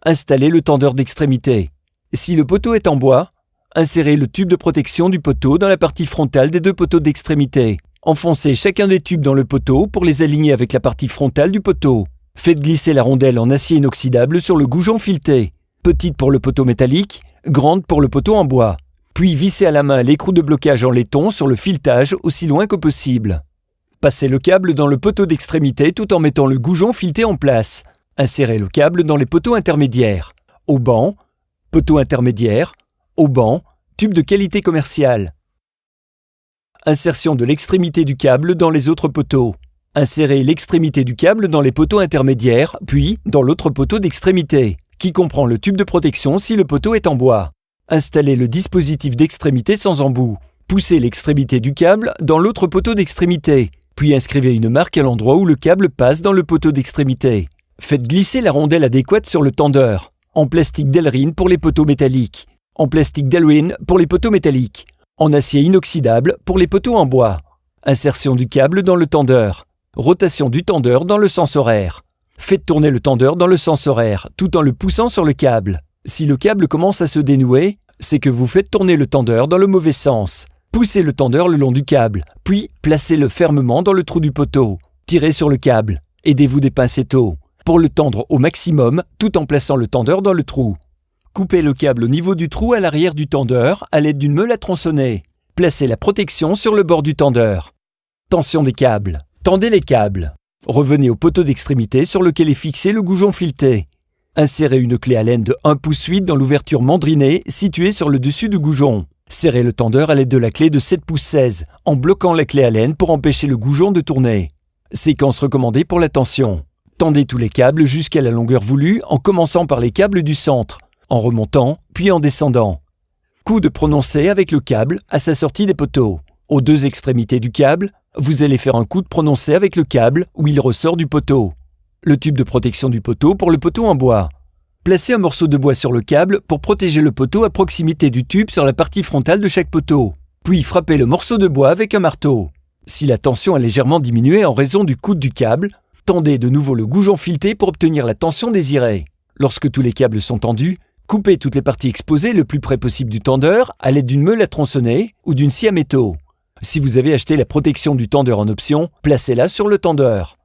Installez le tendeur d'extrémité. Si le poteau est en bois, insérez le tube de protection du poteau dans la partie frontale des deux poteaux d'extrémité. Enfoncez chacun des tubes dans le poteau pour les aligner avec la partie frontale du poteau. Faites glisser la rondelle en acier inoxydable sur le goujon fileté. Petite pour le poteau métallique, grande pour le poteau en bois. Puis vissez à la main l'écrou de blocage en laiton sur le filetage aussi loin que possible. Passez le câble dans le poteau d'extrémité tout en mettant le goujon fileté en place. Insérez le câble dans les poteaux intermédiaires. Auban, poteau intermédiaire, auban, tube de qualité commerciale. Insertion de l'extrémité du câble dans les autres poteaux. Insérez l'extrémité du câble dans les poteaux intermédiaires, puis dans l'autre poteau d'extrémité, qui comprend le tube de protection si le poteau est en bois. Installez le dispositif d'extrémité sans embout. Poussez l'extrémité du câble dans l'autre poteau d'extrémité, puis inscrivez une marque à l'endroit où le câble passe dans le poteau d'extrémité. Faites glisser la rondelle adéquate sur le tendeur, en plastique Delrin pour les poteaux métalliques, en plastique Delrin pour les poteaux métalliques, en acier inoxydable pour les poteaux en bois. Insertion du câble dans le tendeur. Rotation du tendeur dans le sens horaire. Faites tourner le tendeur dans le sens horaire, tout en le poussant sur le câble. Si le câble commence à se dénouer, c'est que vous faites tourner le tendeur dans le mauvais sens. Poussez le tendeur le long du câble, puis placez-le fermement dans le trou du poteau. Tirez sur le câble. Aidez-vous des pincettos pour le tendre au maximum tout en plaçant le tendeur dans le trou. Coupez le câble au niveau du trou à l'arrière du tendeur à l'aide d'une meule à tronçonner. Placez la protection sur le bord du tendeur. Tension des câbles. Tendez les câbles. Revenez au poteau d'extrémité sur lequel est fixé le goujon fileté. Insérez une clé Allen de 1 pouce 8 dans l'ouverture mandrinée située sur le dessus du goujon. Serrez le tendeur à l'aide de la clé de 7 pouces 16 en bloquant la clé Allen pour empêcher le goujon de tourner. Séquence recommandée pour la tension. Tendez tous les câbles jusqu'à la longueur voulue en commençant par les câbles du centre, en remontant puis en descendant. Coude prononcé avec le câble à sa sortie des poteaux. Aux deux extrémités du câble, vous allez faire un coude prononcé avec le câble où il ressort du poteau. Le tube de protection du poteau pour le poteau en bois. Placez un morceau de bois sur le câble pour protéger le poteau à proximité du tube sur la partie frontale de chaque poteau. Puis frappez le morceau de bois avec un marteau. Si la tension a légèrement diminué en raison du coude du câble, tendez de nouveau le goujon fileté pour obtenir la tension désirée. Lorsque tous les câbles sont tendus, coupez toutes les parties exposées le plus près possible du tendeur à l'aide d'une meule à tronçonner ou d'une scie à métaux. Si vous avez acheté la protection du tendeur en option, placez-la sur le tendeur.